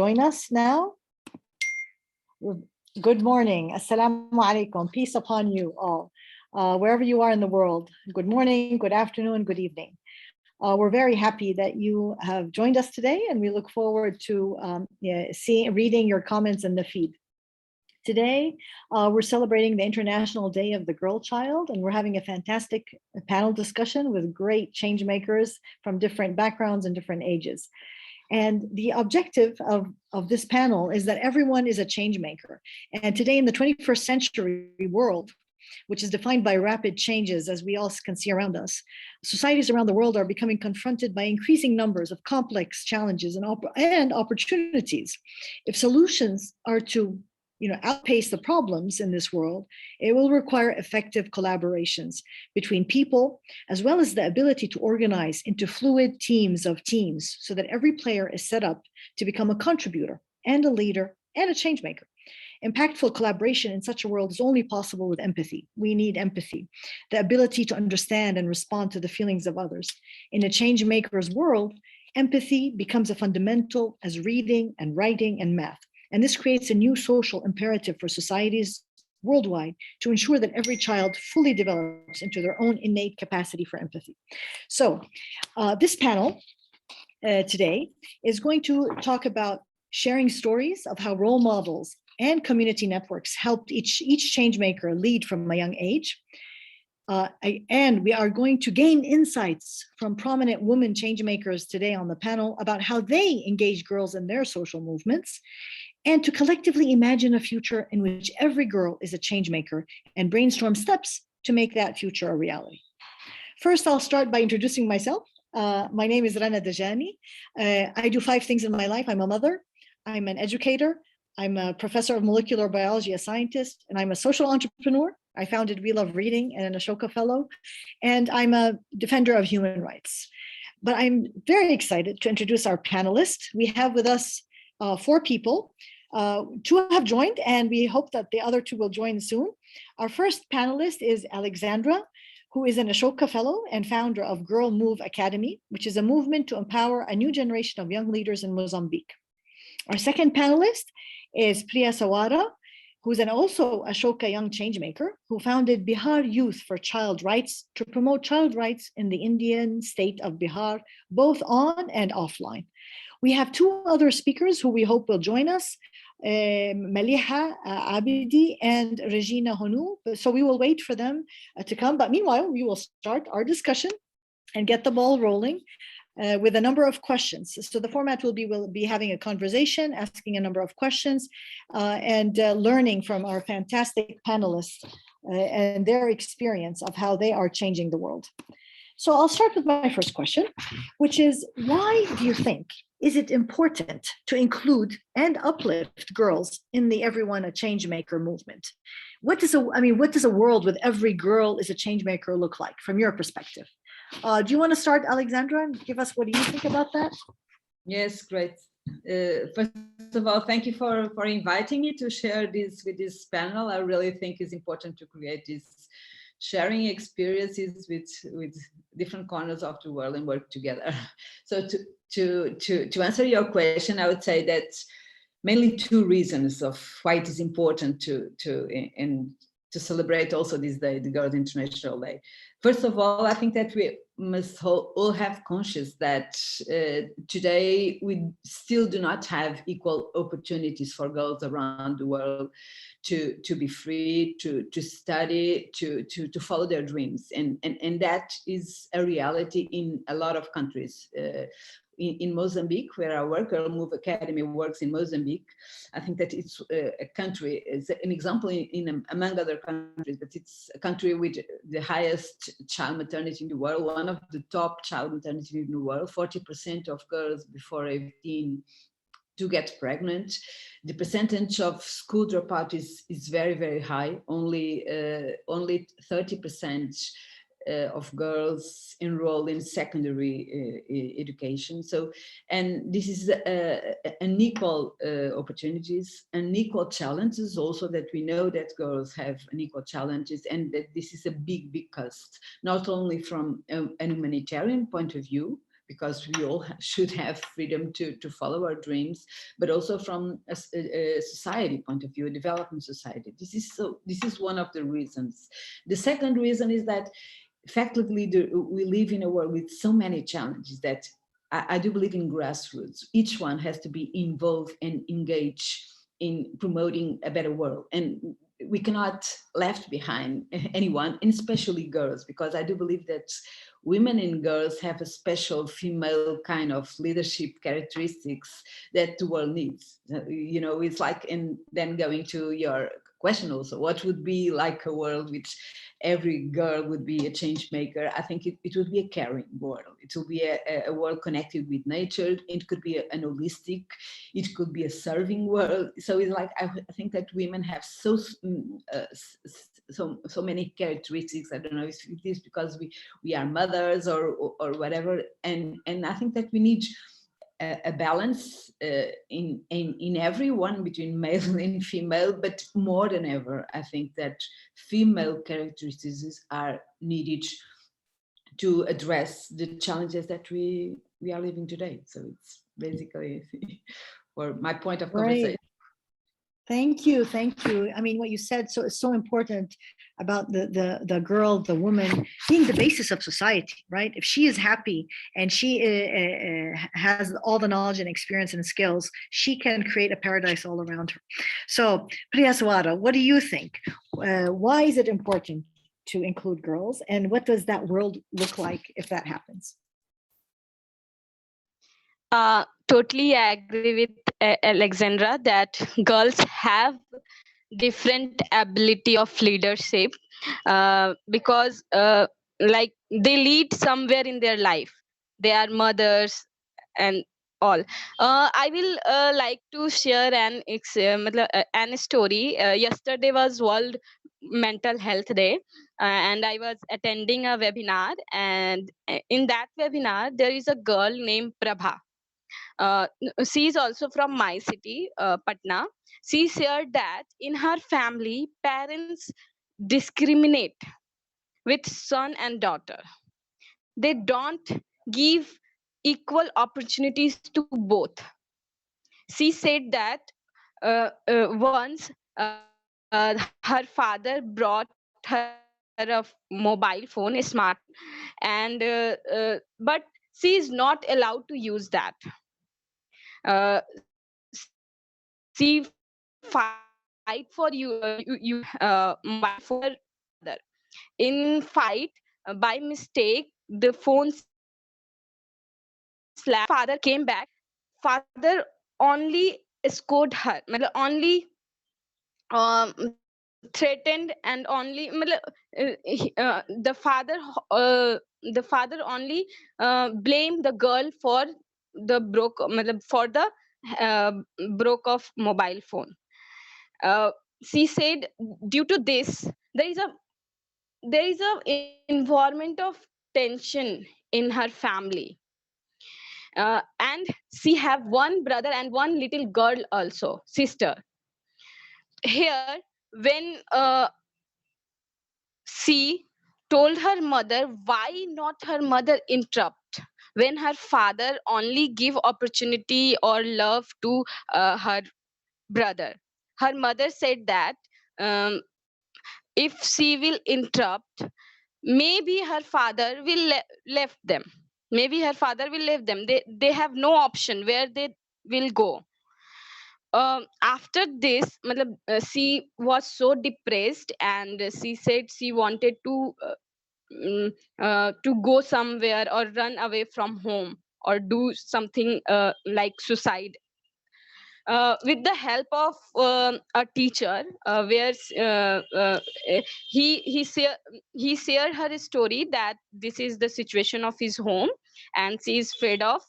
join us now. Good morning. Assalamu alaikum. Peace upon you all. Wherever you are in the world. Good morning, good afternoon, good evening. We're very happy that you have joined us today, and we look forward to reading your comments in the feed. Today, we're celebrating the International Day of the Girl Child, and we're having a fantastic panel discussion with great change makers from different backgrounds and different ages. And the objective of this panel is that everyone is a change maker. And today in the 21st century world, which is defined by rapid changes, as we all can see around us, societies around the world are becoming confronted by increasing numbers of complex challenges and opportunities. If solutions are to outpace the problems in this world, it will require effective collaborations between people, as well as the ability to organize into fluid teams so that every player is set up to become a contributor and a leader and a change maker. Impactful collaboration in such a world is only possible with empathy. We need empathy, the ability to understand and respond to the feelings of others. In a change maker's world, empathy becomes as fundamental as reading and writing and math. And this creates a new social imperative for societies worldwide to ensure that every child fully develops into their own innate capacity for empathy. So this panel today is going to talk about sharing stories of how role models and community networks helped each change maker lead from a young age. And we are going to gain insights from prominent women change makers today on the panel about how they engage girls in their social movements, and to collectively imagine a future in which every girl is a change maker and brainstorm steps to make that future a reality. First, I'll start by introducing myself. My name is Rana Dajani. I do 5 things in my life. I'm a mother, I'm an educator, I'm a professor of molecular biology, a scientist, and I'm a social entrepreneur. I founded We Love Reading and an Ashoka Fellow, and I'm a defender of human rights. But I'm very excited to introduce our panelists. We have with us 4 people. 2 have joined, and we hope that the other 2 will join soon. Our first panelist is Alexandra, who is an Ashoka Fellow and founder of Girl Move Academy, which is a movement to empower a new generation of young leaders in Mozambique. Our second panelist is Priya Sawara, who's also Ashoka Young Changemaker, who founded Bihar Youth for Child Rights to promote child rights in the Indian state of Bihar, both on and offline. We have 2 other speakers who we hope will join us, Maliha Abidi and Regina Honu. So we will wait for them to come. But meanwhile, we will start our discussion and get the ball rolling with a number of questions. So the format will be having a conversation, asking a number of questions, and learning from our fantastic panelists and their experience of how they are changing the world. So I'll start with my first question, which is, why do you think is it important to include and uplift girls in the Everyone a Changemaker movement? What does a world with every girl is a changemaker look like from your perspective? Do you want to start, Alexandra, and give us what do you think about that? Yes, great. First of all, thank you for inviting me to share this with this panel. I really think it's important to create this sharing experiences with different corners of the world and work together. So to answer your question, I would say that mainly 2 reasons of why it is important to celebrate also this day, the Girls' International Day. First of all, I think that we must all have conscious that today we still do not have equal opportunities for girls around the world to be free, to study, to follow their dreams. And that is a reality in a lot of countries. In Mozambique, where I work, Girl Move Academy works in Mozambique. I think that it's a country, it's an example among other countries, but it's a country with the highest child maternity in the world, one of the top child maternity in the world. 40% of girls before 18 do get pregnant. The percentage of school dropout is very, very high. Only 30% of girls enroll in secondary education. So, and this is unequal opportunities, unequal challenges also, that we know that girls have unequal challenges, and that this is a big, big cost, not only from a humanitarian point of view, because we all should have freedom to follow our dreams, but also from a society point of view, a development society. This is one of the reasons. The second reason is that effectively we live in a world with so many challenges that I do believe in grassroots. Each one has to be involved and engaged in promoting a better world. And we cannot left behind anyone, and especially girls, because I do believe that women and girls have a special female kind of leadership characteristics that the world needs. You know, it's like, and then going to your question also, what would be like a world which every girl would be a change maker? I think it would be a caring world. It will be a world connected with nature. It could be an holistic, it could be a serving world. So it's like, I think that women have so many characteristics. I don't know if it is because we are mothers or whatever. And I think that we need a balance in everyone between male and female, but more than ever, I think that female characteristics are needed to address the challenges that we are living today. So it's basically for my point of conversation. Thank you. Thank you. I mean, what you said is so important about the girl, the woman being the basis of society, right? If she is happy and she has all the knowledge and experience and skills, she can create a paradise all around her. So, Priya Swara, what do you think? Why is it important to include girls, and what does that world look like if that happens? Totally agree with Alexandra that girls have different ability of leadership because like they lead somewhere in their life. They are mothers and all. I will like to share an story. Yesterday was World Mental Health Day, and I was attending a webinar, and in that webinar there is a girl named Prabha. She is also from my city, Patna. She shared that in her family, parents discriminate with son and daughter. They don't give equal opportunities to both. She said that once her father brought her a mobile phone, a smartphone, and but she is not allowed to use that. She fight for using mobile phone father. In fight, by mistake, the phone slapped. When father came back, father only scored her, only threatened, and only the father only blamed the girl for the for the uh, broke of mobile phone. She said due to this there is a environment of tension in her family, and she have one brother and one little girl also, sister. Here, when she told her mother, why not her mother interrupt when her father only give opportunity or love to her brother. Her mother said that um, if she will interrupt, maybe her father will left them. Maybe her father will leave them. They have no option where they will go. After this, she was so depressed, and she said she wanted mm, to go somewhere or run away from home or do something like suicide. With the help of a teacher, where he shared her story that this is the situation of his home, and she is fed off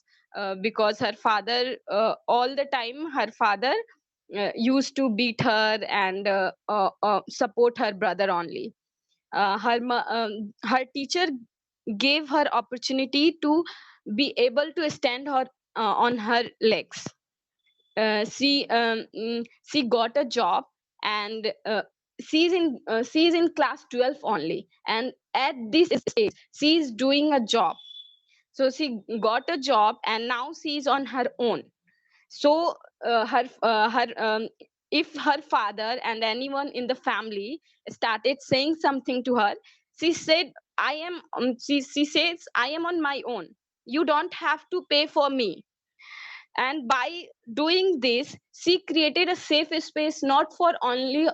because her father, all the time her father used to beat her and support her brother only. Her teacher gave her opportunity to be able to stand her on her legs. She got a job, and she's in class 12 only, and at this stage she is doing a job. So she got a job and now she's on her own. So her if her father and anyone in the family started saying something to her, she said, I am she says, I am on my own, you don't have to pay for me. And by doing this, she created a safe space, not only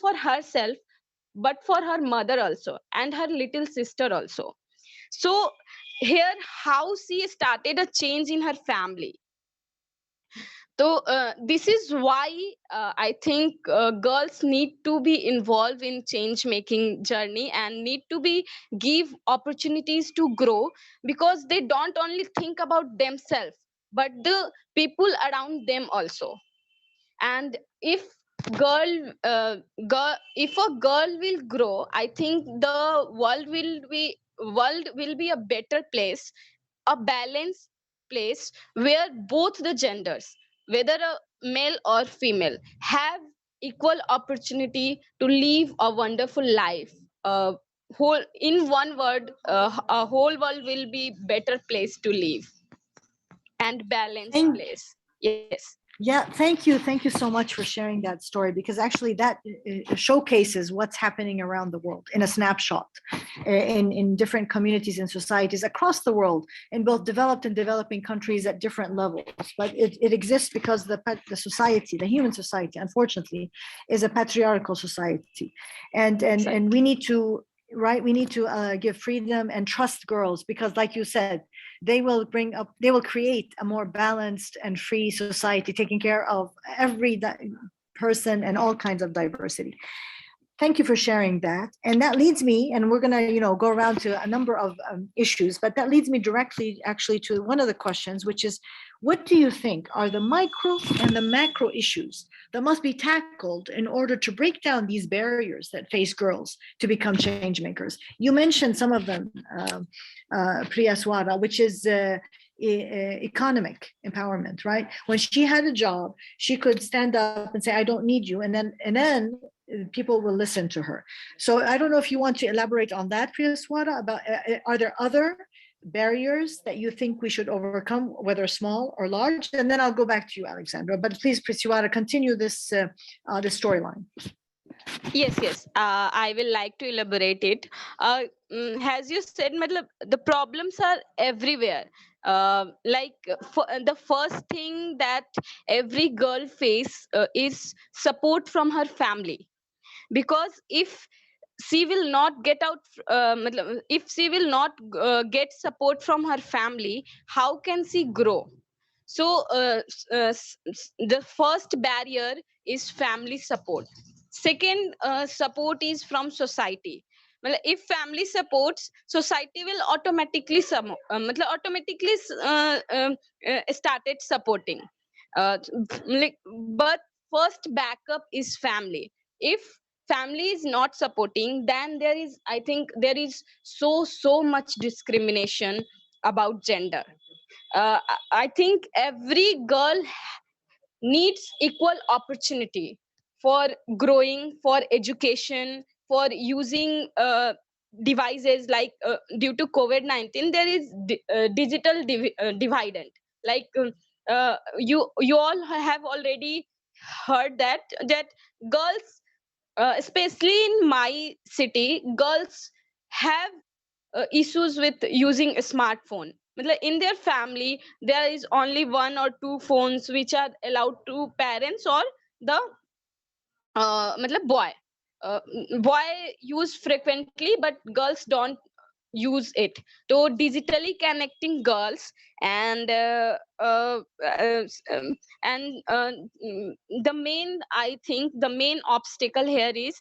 for herself, but for her mother also and her little sister also. So here how she started a change in her family. So this is why I think girls need to be involved in change making journey and need to be give opportunities to grow, because they don't only think about themselves but the people around them also. And if if a girl will grow, I think the world will be a better place, a balanced place where both the genders, whether a male or female, have equal opportunity to live a wonderful life. Whole in one word, a whole world will be better place to live and balanced Thank, place. Yes. yeah, thank you so much for sharing that story, because actually that showcases what's happening around the world in a snapshot, in different communities and societies across the world, in both developed and developing countries at different levels. But it exists because the society, the human society, unfortunately, is a patriarchal society, and we need to, right, we need to give freedom and trust girls, because like you said, they will create a more balanced and free society, taking care of every person and all kinds of diversity. Thank you for sharing that. And that leads me, and we're going to, go around to a number of issues, but that leads me directly actually to one of the questions, which is, what do you think are the micro and the macro issues that must be tackled in order to break down these barriers that face girls to become change makers? You mentioned some of them, Priya Swara, which is economic empowerment, right? When she had a job, she could stand up and say, I don't need you. And then people will listen to her. So I don't know if you want to elaborate on that, Priya Swara, about are there other barriers that you think we should overcome, whether small or large? And then I'll go back to you, Alexandra. But please, Prisiwara, continue this storyline. Yes. I will like to elaborate it. As you said, the problems are everywhere. The first thing that every girl face is support from her family. Because if she will not get out, if she will not get support from her family, how can she grow? So the first barrier is family support. Second support is from society. Well, if family supports, society will automatically automatically started supporting. uh, but first backup is family. If family is not supporting, then there is, I think there is so much discrimination about gender. I think every girl needs equal opportunity for growing, for education, for using devices. Like due to COVID-19, there is digital dividend. Like you all have already heard that girls, especially in my city, girls have issues with using a smartphone. In their family, there is only one or two phones which are allowed to parents or the boy. Boy use frequently, but girls don't use it. So digitally connecting girls and mm, the main, I think the main obstacle here is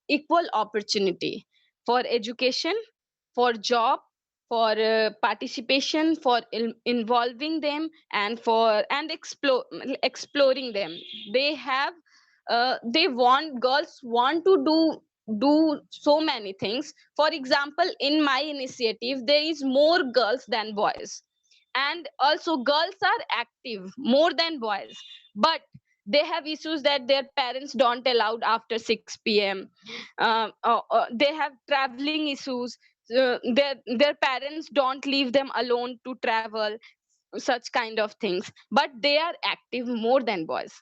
equal opportunity for education, for job, for participation, for involving them, and for and exploring them. They have they want, girls want to do so many things. For example, in my initiative, there is more girls than boys, and also girls are active more than boys, but they have issues that their parents don't allow after 6 p.m. They have traveling issues. their parents don't leave them alone to travel, such kind of things, but they are active more than boys.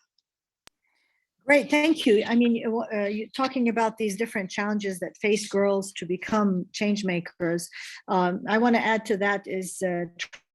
Great, thank you. I mean, you're talking about these different challenges that face girls to become change makers. I want to add to that is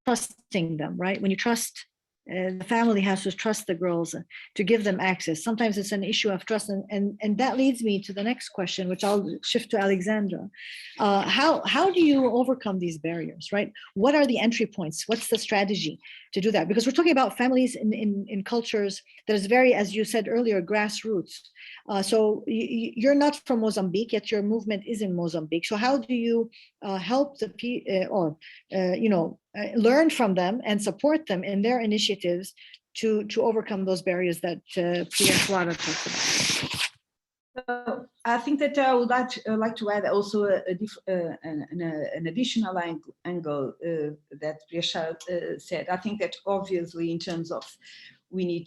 trusting them, right? When you trust, the family has to trust the girls to give them access. Sometimes it's an issue of trust, and that leads me to the next question, which I'll shift to Alexandra. How do you overcome these barriers, right? What are the entry points? What's the strategy to do that? Because we're talking about families in cultures that is very, as you said earlier, grassroots. So you're not from Mozambique, yet your movement is in Mozambique. So how do you help the learn from them and support them in their initiatives to overcome those barriers that Priya Swara talked about? I think that I would like to add also an additional angle that Priya said. I think that obviously in terms of we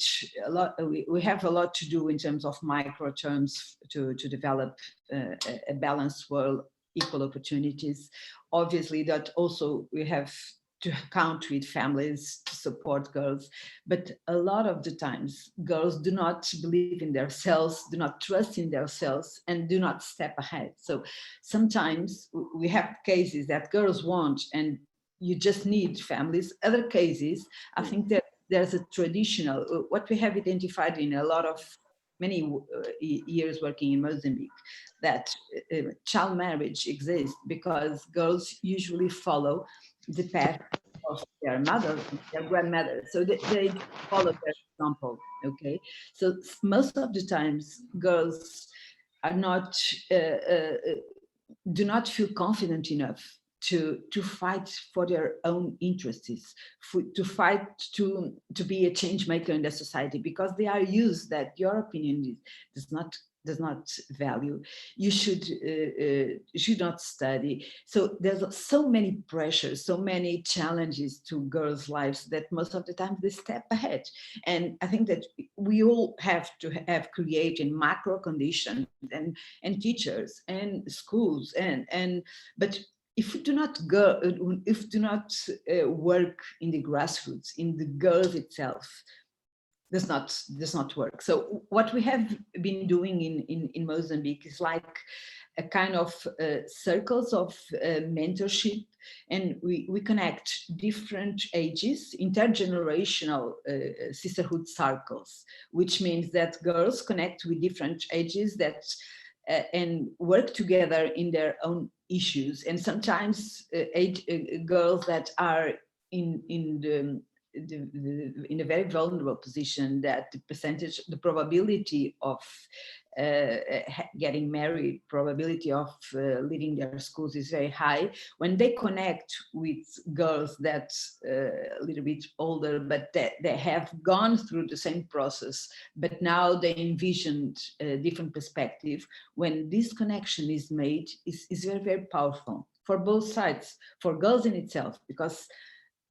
have a lot to do in terms of micro terms to develop a balanced world, equal opportunities. Obviously that also we have to count with families to support girls, but a lot of the times girls do not believe in themselves, do not trust in themselves, and do not step ahead. So sometimes we have cases that girls want and you just need families. Other cases, I think that there's a traditional, what we have identified in a lot of many years working in Mozambique, that child marriage exists because girls usually follow the path of their mother, their grandmother. So they follow their example, okay? So most of the times girls are not, do not feel confident enough to fight for their own interests, to fight to be a change maker in the society, because they are used that your opinion does not value. You should not study. So there's so many pressures, so many challenges to girls' lives that most of the time they step ahead. And I think that we all have to have created macro conditions and teachers and schools but if we do not work in the grassroots, in the girls itself, does not work. So what we have been doing in Mozambique is like a kind of circles of mentorship, and we connect different ages, intergenerational sisterhood circles, which means that girls connect with different ages that and work together in their own issues. And sometimes girls that are in a very vulnerable position, that the probability of getting married, probability of leaving their schools is very high. When they connect with girls that a little bit older, but they have gone through the same process, but now they envisioned a different perspective, when this connection is made, is very, very powerful for both sides, for girls in itself, because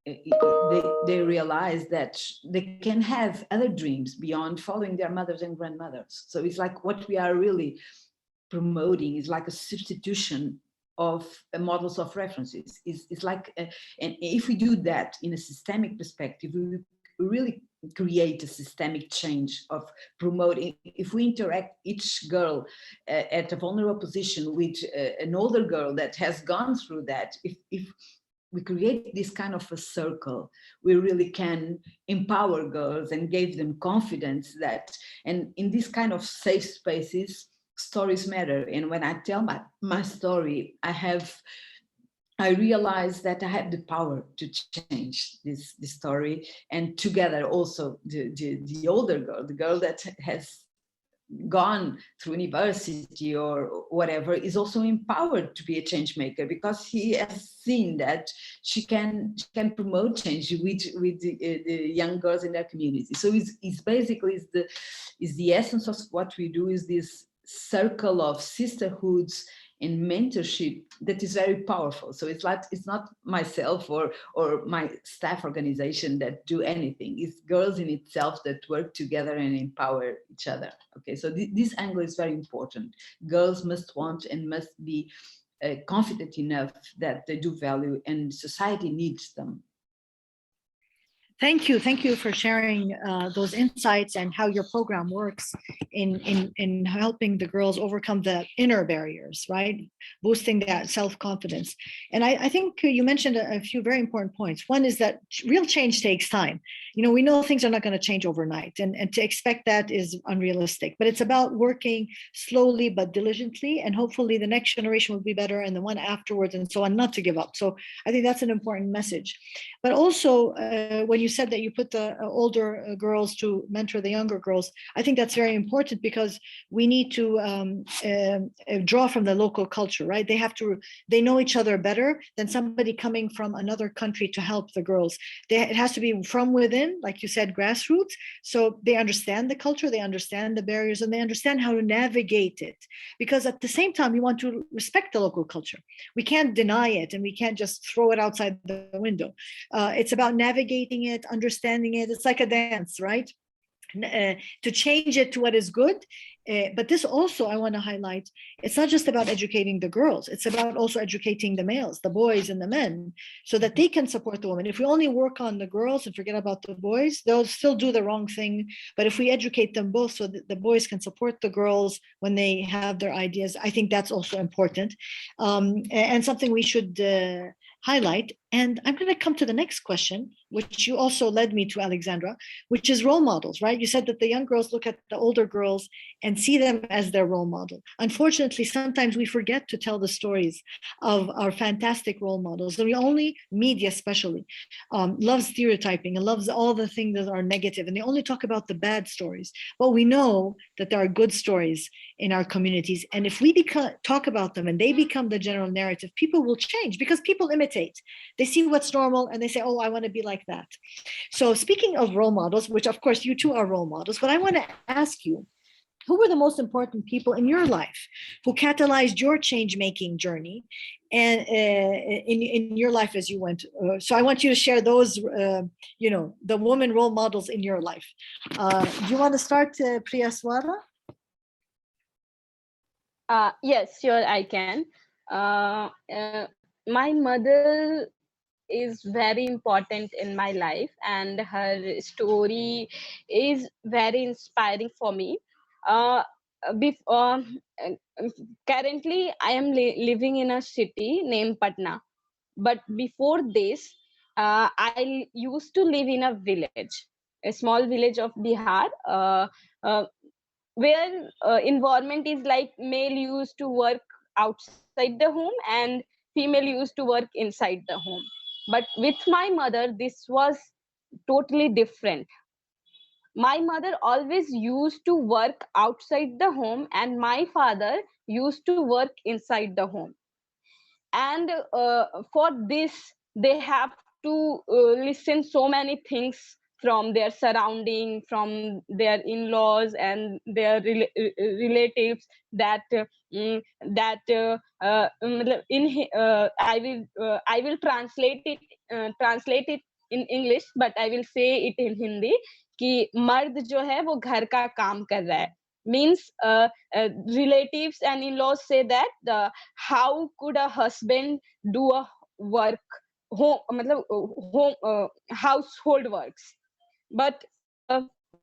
they realize that they can have other dreams beyond following their mothers and grandmothers. So it's like what we are really promoting is like a substitution of models of references. It's like, and if we do that in a systemic perspective, we really create a systemic change of promoting. If we interact each girl at a vulnerable position with an older girl that has gone through that, if we create this kind of a circle, we really can empower girls and give them confidence that, and in this kind of safe spaces, stories matter. And when I tell my story, I realize that I have the power to change this story. And together also the older girl, the girl that has gone through university or whatever, is also empowered to be a change maker, because he has seen that she can promote change with the young girls in their community. So it's basically the essence of what we do, is this circle of sisterhoods and mentorship that is very powerful. So it's like, it's not myself or my staff organization that do anything. It's girls in itself that work together and empower each other. Okay, so this angle is very important. Girls must want and must be confident enough that they do value and society needs them. Thank you. Thank you for sharing those insights and how your program works in helping the girls overcome the inner barriers, right? Boosting that self-confidence. And I think you mentioned a few very important points. One is that real change takes time. You know, we know things are not going to change overnight, and to expect that is unrealistic. But it's about working slowly but diligently, and hopefully the next generation will be better and the one afterwards and so on, not to give up. So I think that's an important message. But also, when you said that you put the older girls to mentor the younger girls, I think that's very important because we need to draw from the local culture, right? They know each other better than somebody coming from another country to help the girls. It has to be from within, like you said, grassroots. So they understand the culture, they understand the barriers, and they understand how to navigate it. Because at the same time, we want to respect the local culture. We can't deny it, and we can't just throw it outside the window. It's about navigating it, understanding it. It's like a dance, right? To change it to what is good. But this also, I want to highlight, it's not just about educating the girls, it's about also educating the males, the boys and the men, so that they can support the women. If we only work on the girls and forget about the boys, they'll still do the wrong thing. But if we educate them both so that the boys can support the girls when they have their ideas, I think that's also important, and something we should highlight. And I'm going to come to the next question, which you also led me to, Alexandra, which is role models, right? You said that the young girls look at the older girls and see them as their role model. Unfortunately, sometimes we forget to tell the stories of our fantastic role models. And we only, media especially, loves stereotyping and loves all the things that are negative, and they only talk about the bad stories. But we know that there are good stories in our communities. And if we talk about them and they become the general narrative, people will change because people imitate. They see what's normal and they say, oh, I want to be like that. So speaking of role models, which of course you two are role models, but I want to ask you, who were the most important people in your life who catalyzed your change-making journey and in your life as you went? So I want you to share those, the woman role models in your life. Do you want to start, Priyaswara? Yes, sure, I can. My mother is very important in my life, and her story is very inspiring for me. Uh, Currently, I am living in a city named Patna, but before this, I used to live in a village, a small village of Bihar. Where environment is like male used to work outside the home and female used to work inside the home. But with my mother, this was totally different. My mother always used to work outside the home, and my father used to work inside the home. And for this, they have to listen so many things from their surrounding, from their in-laws and their relatives, that that I will translate it in English, but I will say it in Hindi, कि मर्द जो है वो घर का काम कर रहा है. Means relatives and in-laws say that how could a husband do a work household works, but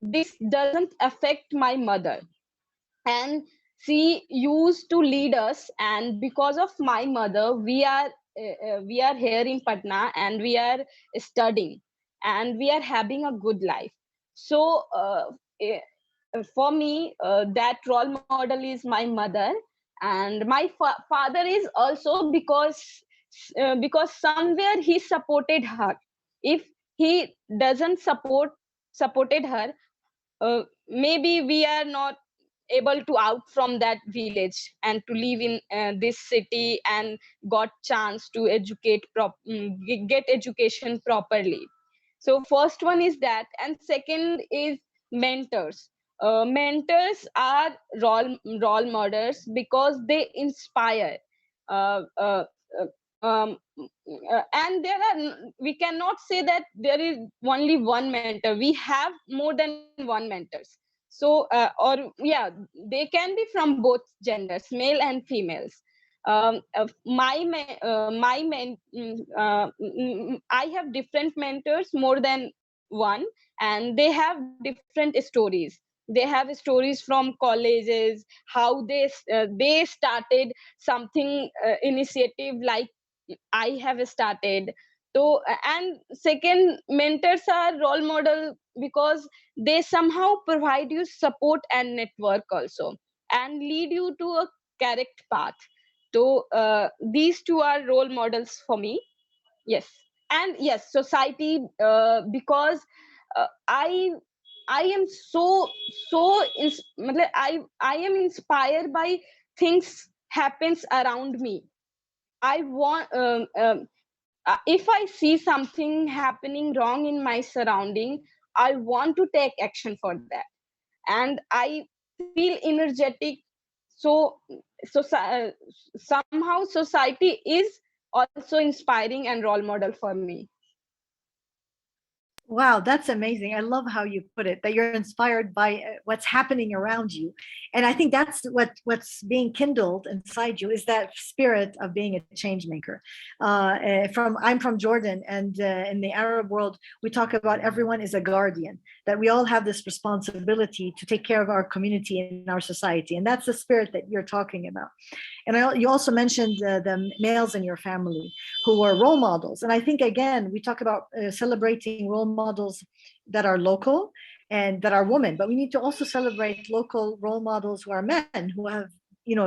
this doesn't affect my mother, and she used to lead us, and because of my mother we are here in Patna, and we are studying, and we are having a good life. So eh, for me, that role model is my mother, and my father is also, because somewhere he supported her. If he doesn't supported her, maybe we are not able to out from that village and to live in this city and got chance to get education properly. So first one is that, and second is mentors. Mentors are role models because they inspire. uh, uh, uh, um, and there are, we cannot say that there is only one mentor. We have more than one mentors. So or yeah, they can be from both genders, male and females. I have different mentors, more than one, and they have different stories. They have stories from colleges, how they started something, initiative like I have started. So and second, mentors are role model because they somehow provide you support and network also, and lead you to a correct path. So these two are role models for me. Yes. And yes, society, because I am I am inspired by things happens around me. I want, if I see something happening wrong in my surrounding, I want to take action for that, and I feel energetic. So, somehow society is also inspiring and role model for me. Wow, that's amazing. I love how you put it, that you're inspired by what's happening around you. And I think that's what's being kindled inside you, is that spirit of being a change maker. I'm from Jordan, and in the Arab world, we talk about everyone is a guardian, that we all have this responsibility to take care of our community and our society. And that's the spirit that you're talking about. And you also mentioned the males in your family who were role models. And I think, again, we talk about celebrating role models that are local and that are women, but we need to also celebrate local role models who are men, who have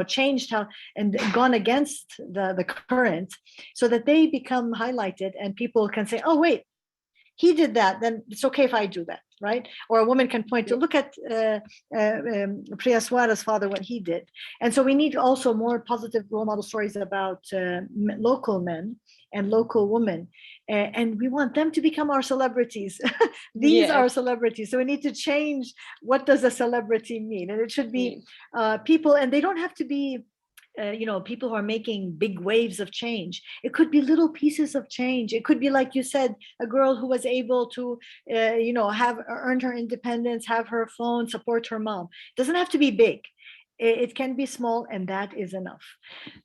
changed how and gone against the current, so that they become highlighted and people can say, oh wait, he did that, then it's okay if I do that, right? Or a woman can point to, look at Priya Suara's father, what he did. And so we need also more positive role model stories about local men and local women. And we want them to become our celebrities. These are celebrities. So we need to change, what does a celebrity mean? And it should be people, and they don't have to be people who are making big waves of change. It could be little pieces of change. It could be, like you said, a girl who was able to, have earned her independence, have her phone, support her mom. It doesn't have to be big. It can be small, and that is enough.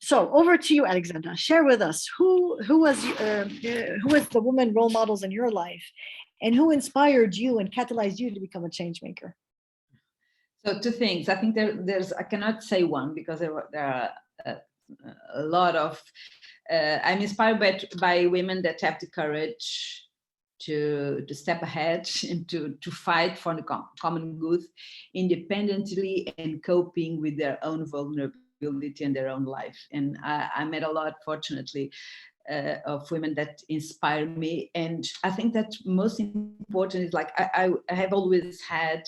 So over to you, Alexandra. Share with us who was the woman role models in your life, and who inspired you and catalyzed you to become a change maker. So two things. I think there's, I cannot say one, because there are a lot of, I'm inspired by women that have the courage to step ahead and to fight for the common good independently and coping with their own vulnerability and their own life. And I met a lot, fortunately, of women that inspire me. And I think that most important is, like, I have always had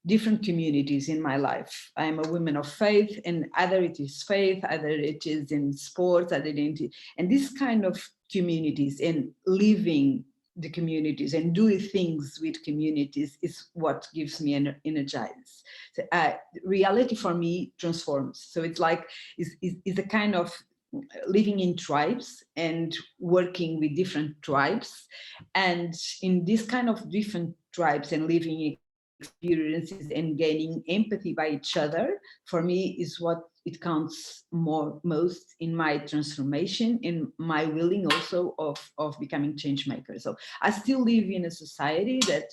different communities in my life. I am a woman of faith, and either it is faith, either it is in sports, identity, and this kind of communities, and living the communities and doing things with communities is what gives me energized. So, reality for me transforms. So it's like, it's a kind of living in tribes and working with different tribes. And in this kind of different tribes and living experiences and gaining empathy by each other, for me, is what it counts most in my transformation, in my willing also of becoming change maker. So I still live in a society that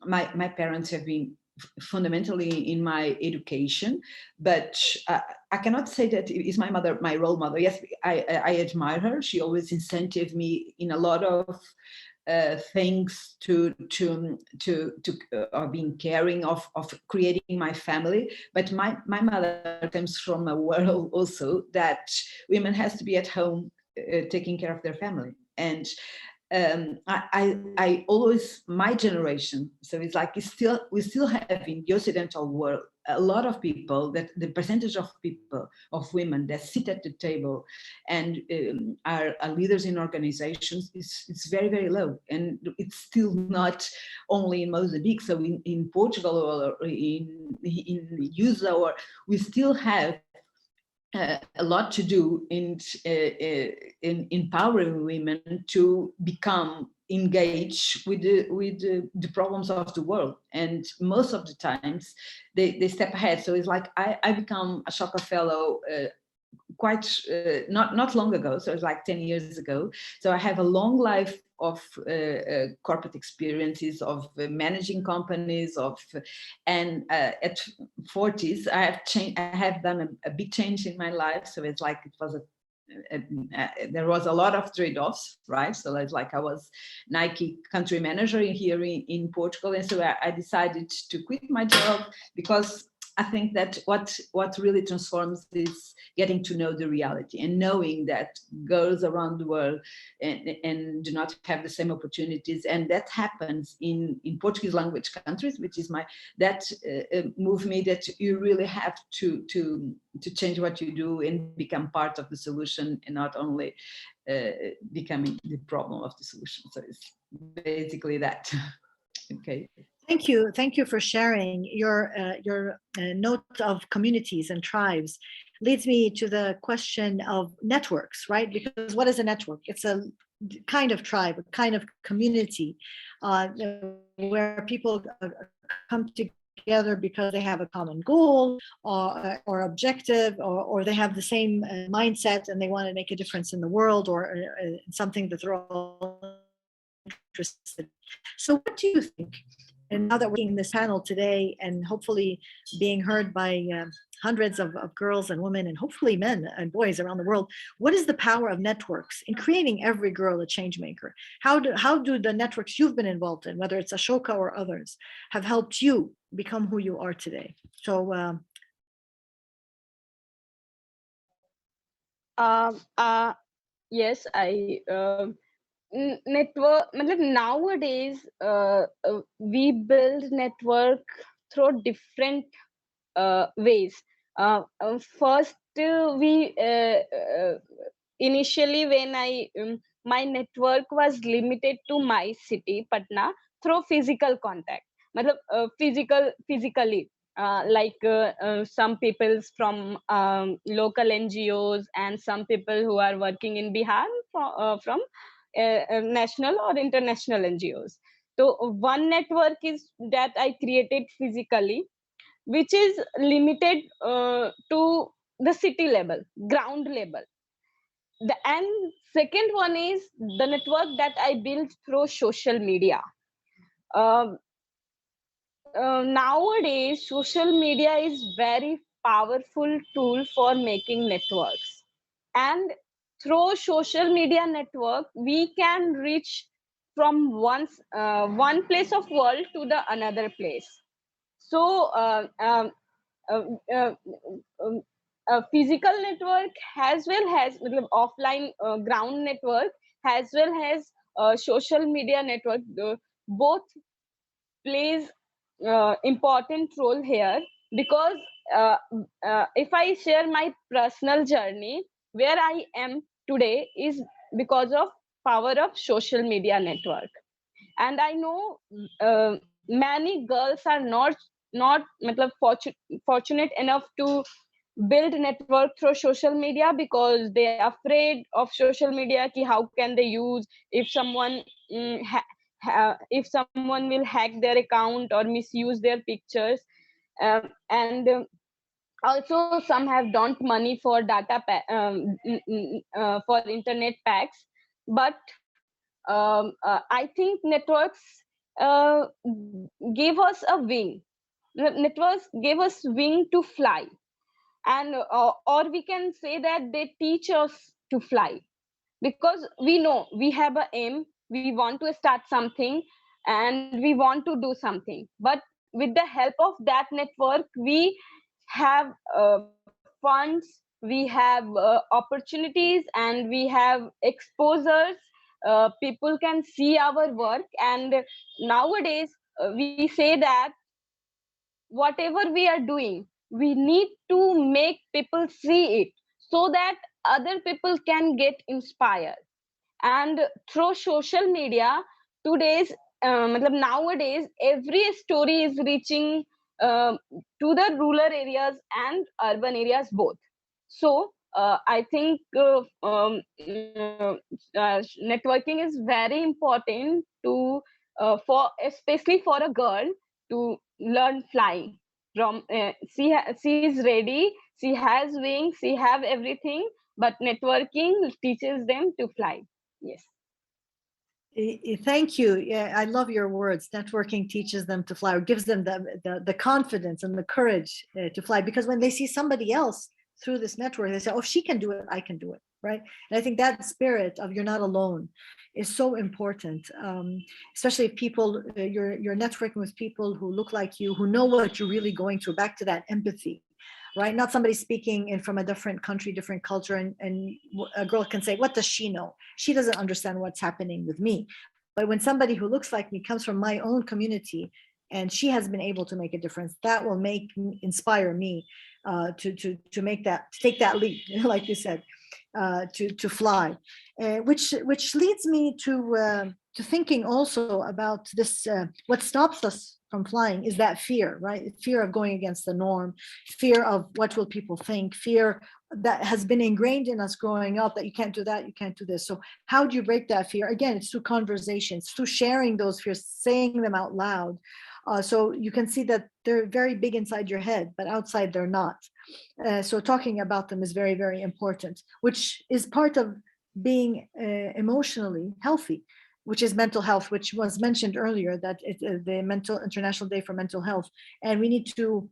my parents have been fundamentally in my education, but I cannot say that is my mother my role model. Yes, I admire her. She always incentivized me in a lot of things to being caring of creating my family. But my mother comes from a world also that women has to be at home taking care of their family. And I always, my generation, so it's like we still have in the Occidental world a lot of people, that the percentage of people, of women that sit at the table and are leaders in organizations is very, very low. And it's still not only in Mozambique, so in Portugal or in USA, or we still have a lot to do in empowering women to become engaged with the problems of the world. And most of the times they step ahead. So it's like I become Ashoka Fellow quite not long ago, so it's like 10 years ago. So I have a long life of corporate experiences, of managing companies, and at 40s I have changed. I have done a big change in my life. So it's like it was there was a lot of trade-offs, right? So it's like I was Nike country manager here in Portugal, and so I decided to quit my job because I think that what really transforms is getting to know the reality and knowing that girls around the world and do not have the same opportunities, and that happens in Portuguese language countries, which is that moved me that you really have to change what you do and become part of the solution and not only becoming the problem of the solution. So it's basically that. Okay. Thank you for sharing your note of communities and tribes. Leads me to the question of networks, right? Because what is a network? It's a kind of tribe, a kind of community where people come together because they have a common goal or objective, or they have the same mindset and they want to make a difference in the world or something that they're all interested. So what do you think? And now that we're in this panel today and hopefully being heard by hundreds of girls and women and hopefully men and boys around the world, what is the power of networks in creating every girl a change maker? How do the networks you've been involved in, whether it's Ashoka or others, have helped you become who you are today? So yes, I network nowadays we build network through different ways. First, we initially when I my network was limited to my city, Patna, through physical contact. Physically, some people from local NGOs and some people who are working in Bihar from national or international NGOs. So one network is that I created physically, which is limited to the city level, ground level. And second one is the network that I built through social media. Um, Nowadays, social media is very powerful tool for making networks. And through social media network, we can reach from one place of world to the another place. So uh, uh, physical network as well as offline ground network as well as social media network, both plays important role here, because uh, if I share my personal journey, where I am today is because of power of social media network. And I know many girls are not fortunate enough to build network through social media because they are afraid of social media ki how can they use, if someone if someone will hack their account or misuse their pictures. And also some have don't money for for internet packs. But I think networks uh, gave us a wing. Networks gave us wing to fly, and or we can say that they teach us to fly, because we know we have a aim, we want to start something and we want to do something. But with the help of that network, we have funds, we have opportunities, and we have exposures. People can see our work, and nowadays we say that whatever we are doing, we need to make people see it so that other people can get inspired. And through social media today's nowadays every story is reaching to the rural areas and urban areas both. So I think networking is very important to for especially for a girl to learn flying. from she is ready, she has wings, she have everything, but networking teaches them to fly. Yes. Thank you. Yeah, I love your words. Networking teaches them to fly, or gives them the confidence and the courage to fly. Because when they see somebody else through this network, they say, "Oh, if she can do it, I can do it." Right? And I think that spirit of "you're not alone" is so important, especially if people you're networking with people who look like you, who know what you're really going through. Back to that empathy. Right, not somebody speaking in from a different country, different culture, and a girl can say, "What does she know? She doesn't understand what's happening with me." But when somebody who looks like me comes from my own community, and she has been able to make a difference, that will inspire me to make that, to take that leap, like you said, to fly, which leads me to thinking also about this. What stops us from flying is that fear, right? Fear of going against the norm, fear of what will people think, fear that has been ingrained in us growing up, that you can't do that, you can't do this. So how do you break that fear? Again, it's through conversations, through sharing those fears, saying them out loud. So you can see that they're very big inside your head, but outside they're not. So talking about them is very, very important, which is part of being emotionally healthy, which is mental health, which was mentioned earlier, that the International Day for Mental Health. And we need to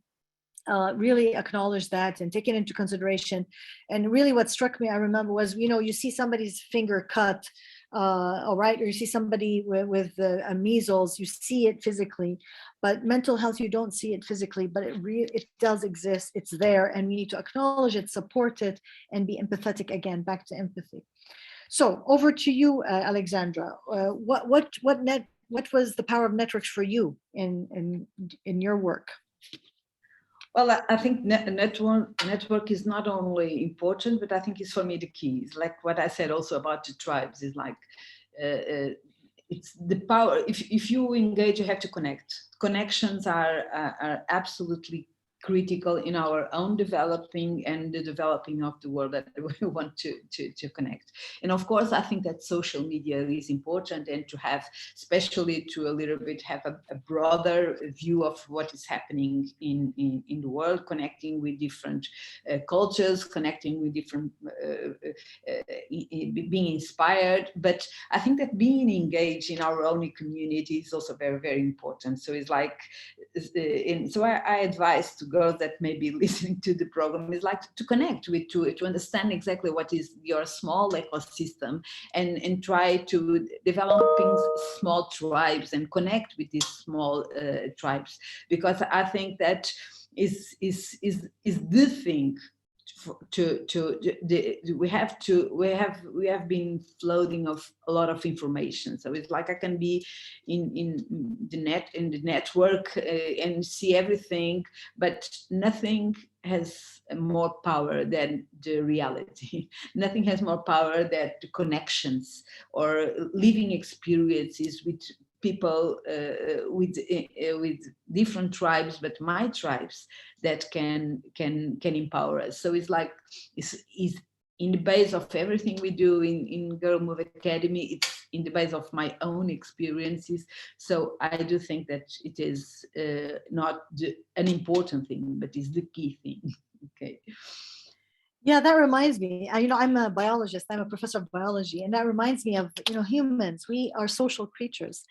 really acknowledge that and take it into consideration. And really what struck me, I remember, was, you see somebody's finger cut, all right, or you see somebody with measles, you see it physically, but mental health, you don't see it physically, but it does exist, it's there, and we need to acknowledge it, support it, and be empathetic. Again, back to empathy. So over to you, Alexandra. What was the power of networks for you in your work? Well, I think network is not only important, but I think it's, for me, the key. It's like what I said also about the tribes, is like it's the power. If you engage, you have to connect. Connections are absolutely critical in our own developing and the developing of the world that we want to connect. And of course, I think that social media is important, and to have, especially to a little bit have a broader view of what is happening in the world, connecting with different cultures, connecting with different, being inspired. But I think that being engaged in our own community is also very, very important. So it's like, so I advise to girls that may be listening to the program, is like to connect with, to understand exactly what is your small ecosystem, and try to developing small tribes and connect with these small tribes, because I think that is the thing. We have been flooding of a lot of information, so it's like I can be in the network and see everything, but nothing has more power than the reality. Nothing has more power than the connections or living experiences with people with different tribes, but my tribes, that can empower us. So it's like it's in the base of everything we do in Girl Move Academy. It's in the base of my own experiences. So I do think that it is not an important thing, but is the key thing. Okay. Yeah, that reminds me, I'm a biologist, I'm a professor of biology, and that reminds me of, humans. We are social creatures.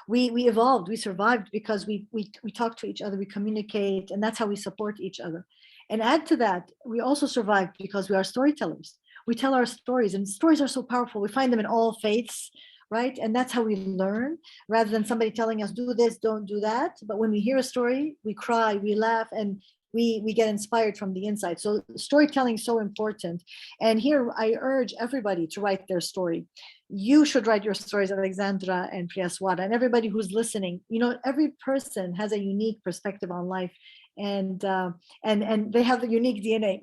We evolved, we survived because we talk to each other, we communicate, and that's how we support each other. And add to that, we also survived because we are storytellers. We tell our stories, and stories are so powerful. We find them in all faiths, right? And that's how we learn, rather than somebody telling us, do this, don't do that. But when we hear a story, we cry, we laugh, and we get inspired from the inside. So storytelling is so important. And here I urge everybody to write their story. You should write your stories, Alexandra and Priyaswada, and everybody who's listening. Every person has a unique perspective on life, and they have a unique DNA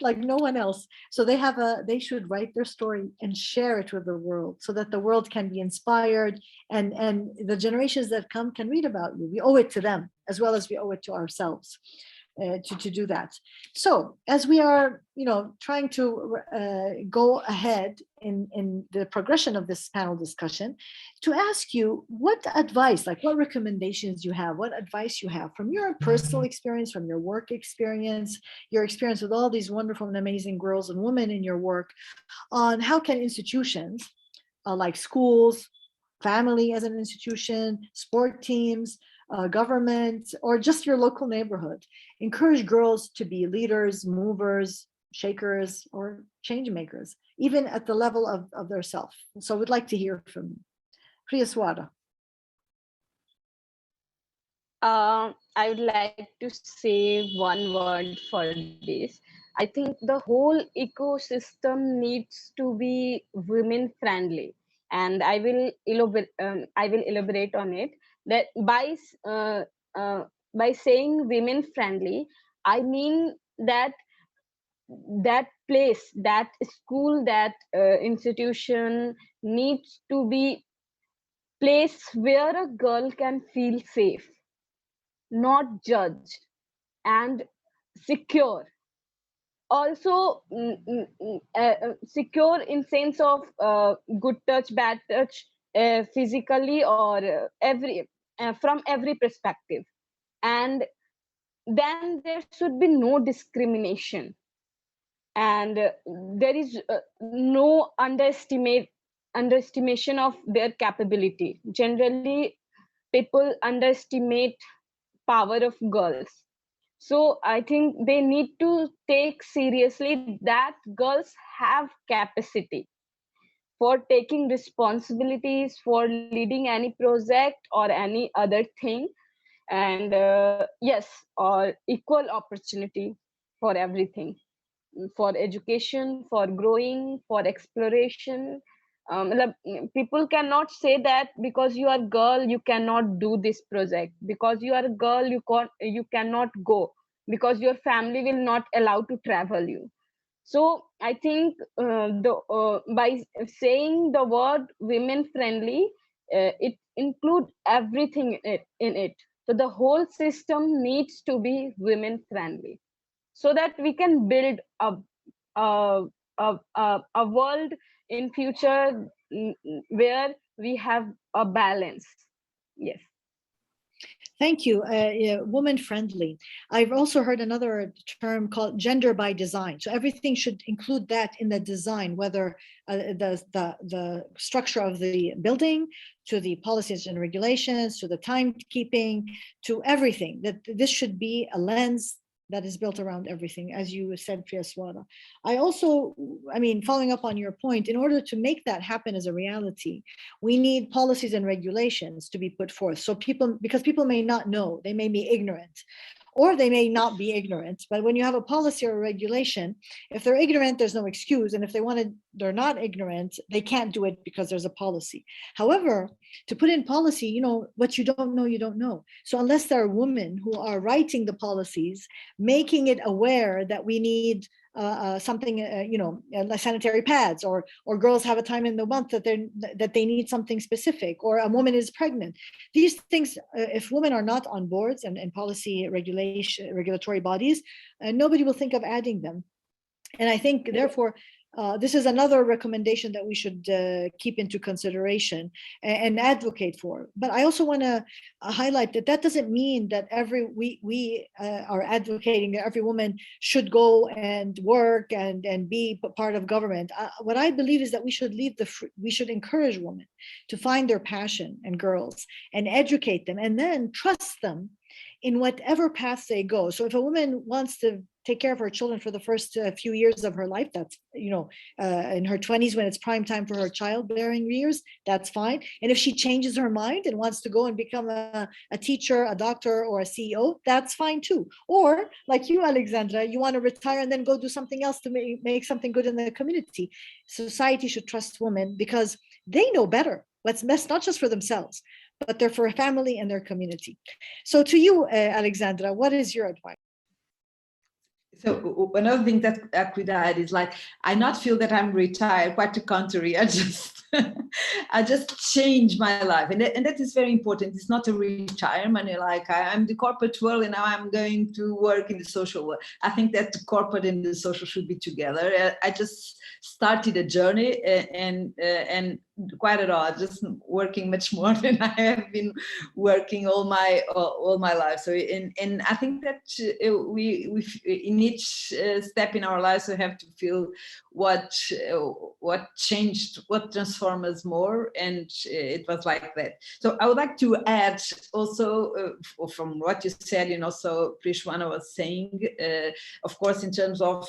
like no one else. So they should write their story and share it with the world, so that the world can be inspired, and the generations that come can read about you. We owe it to them as well as we owe it to ourselves. to do that. So as we are, trying to go ahead in the progression of this panel discussion, to ask you what advice, like what recommendations you have, what advice you have from your personal experience, from your work experience, your experience with all these wonderful and amazing girls and women in your work, on how can institutions like schools, family as an institution, sport teams, government, or just your local neighborhood, encourage girls to be leaders, movers, shakers, or change makers, even at the level of their self. So we'd like to hear from you. Priyaswara. I would like to say one word for this. I think the whole ecosystem needs to be women friendly, and I will elaborate on it. That by saying women friendly, I mean that that place, that school, that institution needs to be place where a girl can feel safe, not judged, and secure. Also secure in sense of good touch, bad touch, physically or every from every perspective. And then there should be no discrimination, and there is no underestimation of their capability. Generally people underestimate power of girls. So I think they need to take seriously that girls have capacity for taking responsibilities, for leading any project or any other thing. And yes, or equal opportunity for everything, for education, for growing, for exploration. People cannot say that because you are girl you cannot do this project, because you are a girl you cannot go, because your family will not allow to travel you. So I think by saying the word women friendly, it include everything in it. So the whole system needs to be women friendly, so that we can build a, a world in future where we have a balance. Yes. Thank you. Yeah, woman friendly. I've also heard another term called gender by design. So everything should include that in the design, whether the structure of the building, to the policies and regulations, to the timekeeping, to everything. That this should be a lens that is built around everything, as you said, Priyaswara. Following up on your point, in order to make that happen as a reality, we need policies and regulations to be put forth. So because people may not know, they may be ignorant, or they may not be ignorant. But when you have a policy or a regulation, if they're ignorant, there's no excuse. And if they're not ignorant, they can't do it because there's a policy. However, to put in policy, what you don't know, you don't know. So unless there are women who are writing the policies, making it aware that we need something, like sanitary pads, or girls have a time in the month that they need something specific, or a woman is pregnant. These things, if women are not on boards and policy regulatory bodies, nobody will think of adding them. And I think, therefore, this is another recommendation that we should keep into consideration and advocate for. But I also want to highlight that doesn't mean that we are advocating that every woman should go and work and be part of government. What I believe is that we should encourage women to find their passion, and girls, and educate them, and then trust them in whatever path they go. So if a woman wants to take care of her children for the first few years of her life, that's, in her 20s, when it's prime time for her childbearing years, that's fine. And if she changes her mind and wants to go and become a teacher, a doctor, or a CEO, that's fine too. Or like you, Alexandra, you want to retire and then go do something else to make something good in the community. Society should trust women because they know better what's best, not just for themselves, but they're for a family and their community. So to you, Alexandra, what is your advice? So one other thing that I could add is like, I not feel that I'm retired, quite the contrary. I just I just change my life. And that is very important. It's not a retirement. Like I'm the corporate world and now I'm going to work in the social world. I think that the corporate and the social should be together. I just started a journey and quite at all. I'm just working much more than I have been working all my life. So and I think that we in each step in our lives we have to feel what changed, what transformed us more, and it was like that. So I would like to add also from what you said, and also Prishwana was saying, of course, in terms of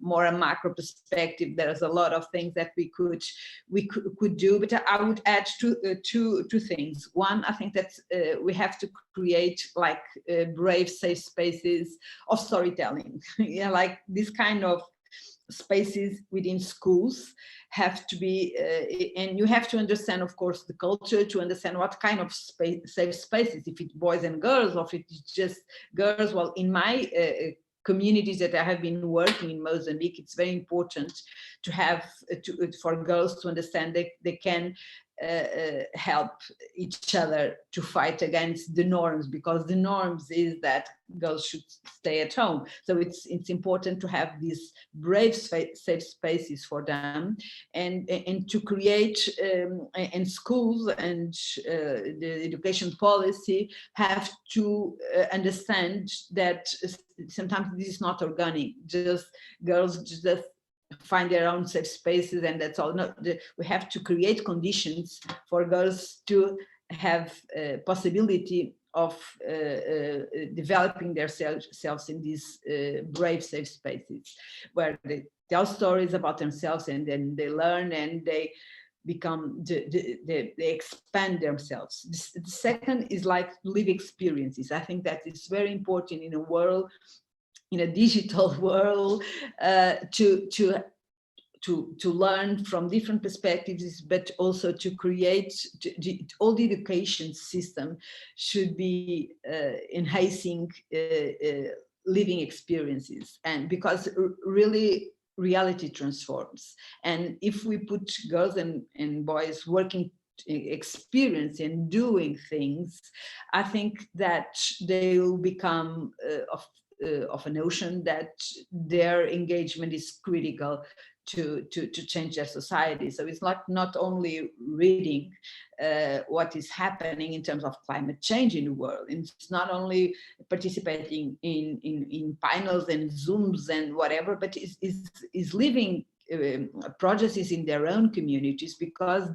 more a macro perspective, there's a lot of things that we could do, but I would add two things. One, I think that we have to create like brave, safe spaces of storytelling. Yeah, like this kind of spaces within schools have to be, and you have to understand, of course, the culture to understand what kind of safe spaces, if it's boys and girls, or if it's just girls. Well, in my communities that I have been working in Mozambique, it's very important to have for girls to understand that they can help each other to fight against the norms, because the norms is that girls should stay at home. So it's important to have these brave safe spaces for them, and to create and schools and the education policy have to understand that sometimes this is not organic, just girls just find their own safe spaces and that's all. No, we have to create conditions for girls to have possibility of developing themselves in these brave safe spaces where they tell stories about themselves, and then they learn and they become they expand themselves. The second is like live experiences. I think that is very important in a world, in a digital world, to learn from different perspectives, but also to create all the education system should be enhancing living experiences, and because really reality transforms. And if we put girls and boys working experience and doing things, I think that they will become of a notion that their engagement is critical to change their society. So it's not only reading what is happening in terms of climate change in the world. It's not only participating in panels and Zooms and whatever, but is living projects in their own communities, because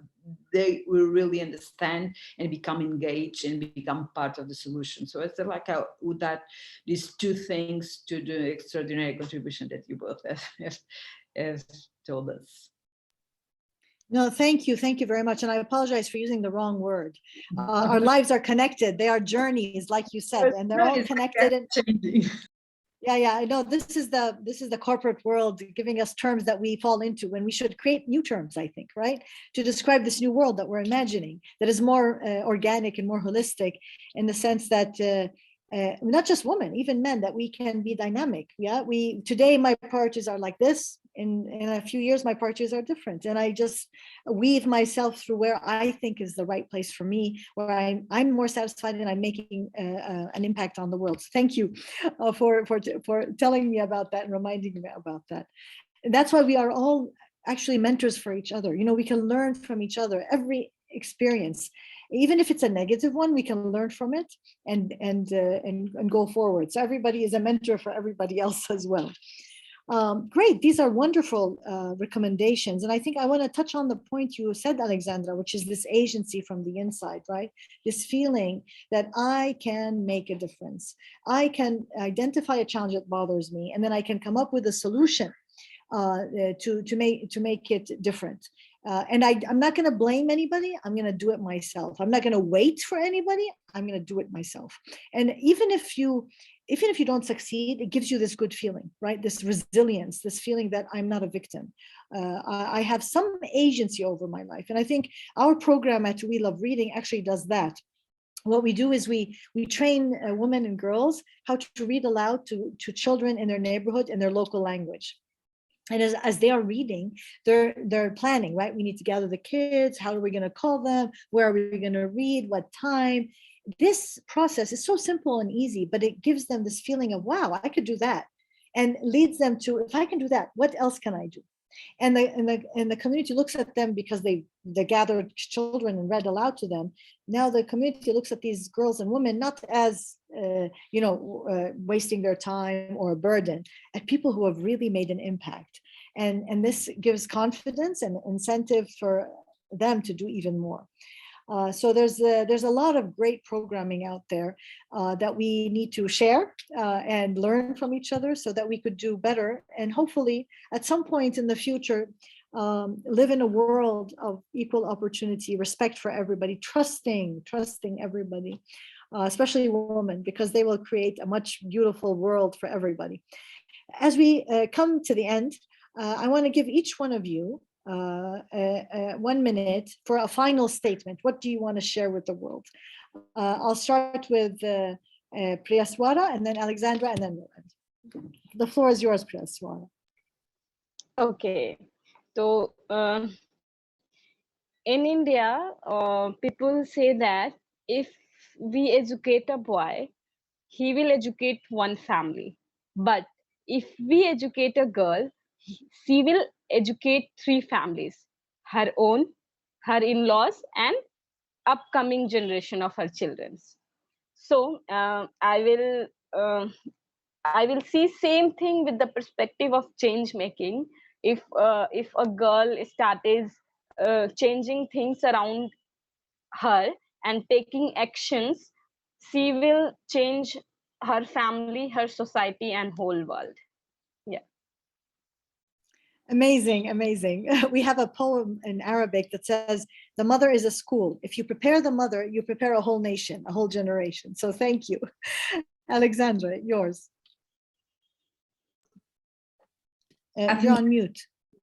they will really understand and become engaged and become part of the solution. So it's like I would add these two things to the extraordinary contribution that you both have told us. No, thank you very much. And I apologize for using the wrong word. Our lives are connected. They are journeys, like you said, and they're all connected. And yeah, I know this is the corporate world giving us terms that we fall into when we should create new terms, I think, right? To describe this new world that we're imagining, that is more organic and more holistic, in the sense that not just women, even men, that we can be dynamic. Yeah, today my priorities are like this. In a few years, my priorities are different, and I just weave myself through where I think is the right place for me, where I'm more satisfied and I'm making an impact on the world. So thank you for telling me about that and reminding me about that. And that's why we are all actually mentors for each other. You know, we can learn from each other. Every experience, even if it's a negative one, we can learn from it and go forward. So everybody is a mentor for everybody else as well. Great, these are wonderful recommendations. And I think I want to touch on the point you said, Alexandra, which is this agency from the inside, right? This feeling that I can make a difference. I can identify a challenge that bothers me, and then I can come up with a solution to make it different. And I'm not going to blame anybody. I'm going to do it myself. I'm not going to wait for anybody. I'm going to do it myself. And even if you don't succeed, it gives you this good feeling, right? This resilience, this feeling that I'm not a victim. I have some agency over my life. And I think our program at We Love Reading actually does that. what we do is we train women and girls how to read aloud to children in their neighborhood in their local language. And as they are reading, they're planning, right? We need to gather the kids. How are we going to call them? Where are we going to read? What time? This process is so simple and easy, but it gives them this feeling of, wow, I could do that, and leads them to, if I can do that, what else can I do? And the community looks at them because they gathered children and read aloud to them. Now the community looks at these girls and women not as wasting their time or a burden, at people who have really made an impact, and this gives confidence and incentive for them to do even more. So there's a lot of great programming out there that we need to share and learn from each other so that we could do better, and hopefully at some point in the future live in a world of equal opportunity, respect for everybody, trusting everybody, especially women, because they will create a much beautiful world for everybody. As we come to the end, I want to give each one of you 1 minute for a final statement. What do you want to share with the world? I'll start with Priyaswara, and then Alexandra, and then Roland. The floor is yours, Priyaswara. Okay, so in India, people say that if we educate a boy, he will educate one family. But if we educate a girl, she will educate 3 families: her own, her in-laws, and upcoming generation of her children. So I will see same thing with the perspective of change making. If a girl starts changing things around her and taking actions, she will change her family, her society, and whole world. Yeah. Amazing, amazing. We have a poem in Arabic that says, the mother is a school. If you prepare the mother, you prepare a whole nation, a whole generation. So thank you. Alexandra, yours. You're on mute.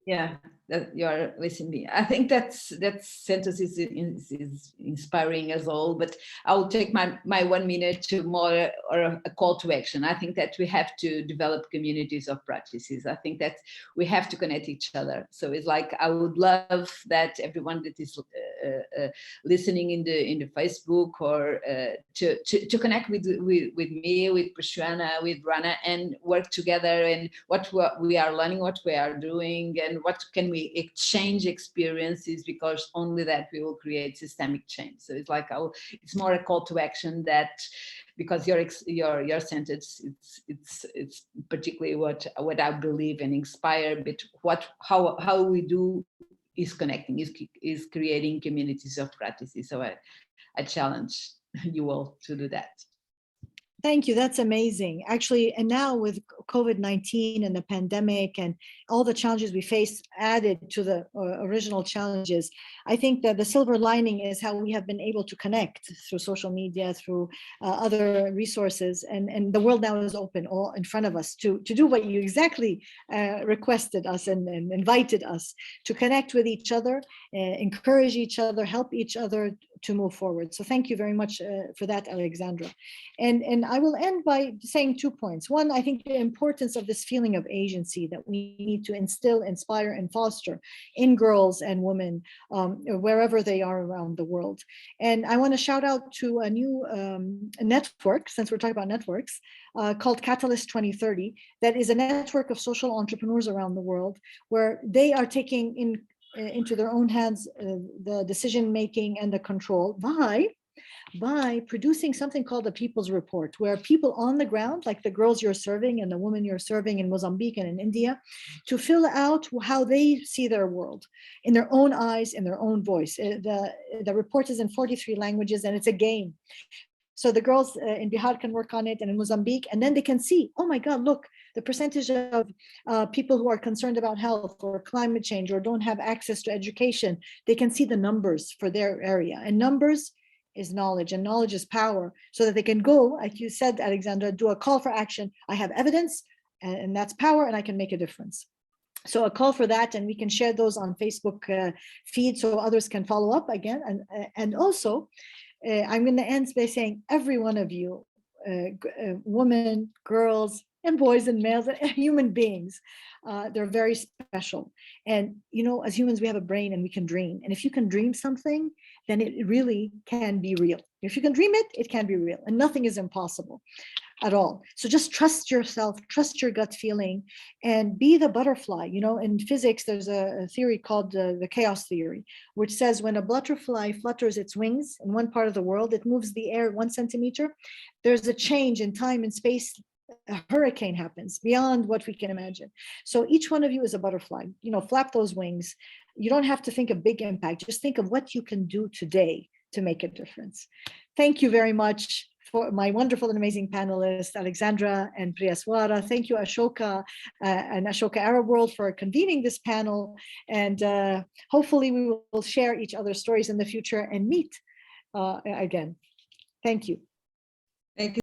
Yeah, that you're listening. I think that sentence is inspiring us all, but I will take my 1 minute to more or a call to action. I think that we have to develop communities of practices. I think that we have to connect each other. So it's like, I would love that everyone that is listening in the Facebook or to connect with me, with Prashwana, with Rana, and work together, and what we are learning, what we are doing, and what can we exchange experiences, because only that we will create systemic change. So it's like, it's more a call to action, that because your sentence, it's particularly what I believe and inspire, but how we do is connecting, is creating communities of practices. So I challenge you all to do that. Thank you. That's amazing. Actually, and now with COVID-19 and the pandemic and all the challenges we face added to the original challenges, I think that the silver lining is how we have been able to connect through social media, through other resources, and the world now is open all in front of us to do what you exactly requested us and invited us to connect with each other, encourage each other, help each other to move forward. So thank you very much for that, Alexandra. And I will end by saying 2 points. One, I think the importance of this feeling of agency that we need to instill, inspire, and foster in girls and women wherever they are around the world. And I want to shout out to a new network, since we're talking about networks, called Catalyst 2030, that is a network of social entrepreneurs around the world, where they are taking into their own hands the decision making and the control by producing something called the People's Report, where people on the ground, like the girls you're serving and the women you're serving in Mozambique and in India, to fill out how they see their world in their own eyes, in their own voice. The report is in 43 languages, and it's a game. So the girls in Bihar can work on it, and in Mozambique, and then they can see, oh my God, look, the percentage of people who are concerned about health or climate change or don't have access to education, they can see the numbers for their area. And numbers is knowledge, and knowledge is power, so that they can go, like you said, Alexandra, do a call for action. I have evidence, and that's power, and I can make a difference. So a call for that, and we can share those on Facebook feed so others can follow up again. And also, I'm going to end by saying every one of you, women, girls, and boys and males, and human beings, they're very special. And, you know, as humans, we have a brain and we can dream. And if you can dream something, then it really can be real. If you can dream it, it can be real. And nothing is impossible at all. So just trust yourself, trust your gut feeling, and be the butterfly. You know, in physics, there's a theory called the chaos theory, which says when a butterfly flutters its wings in one part of the world, it moves the air 1 centimeter. There's a change in time and space. A hurricane happens beyond what we can imagine. So each one of you is a butterfly. You know, flap those wings. You don't have to think of big impact. Just think of what you can do today to make a difference. Thank you very much for my wonderful and amazing panelists, Alexandra and Priyaswara. Thank you, Ashoka and Ashoka Arab World, for convening this panel. And hopefully we will share each other's stories in the future and meet again. Thank you. Thank you.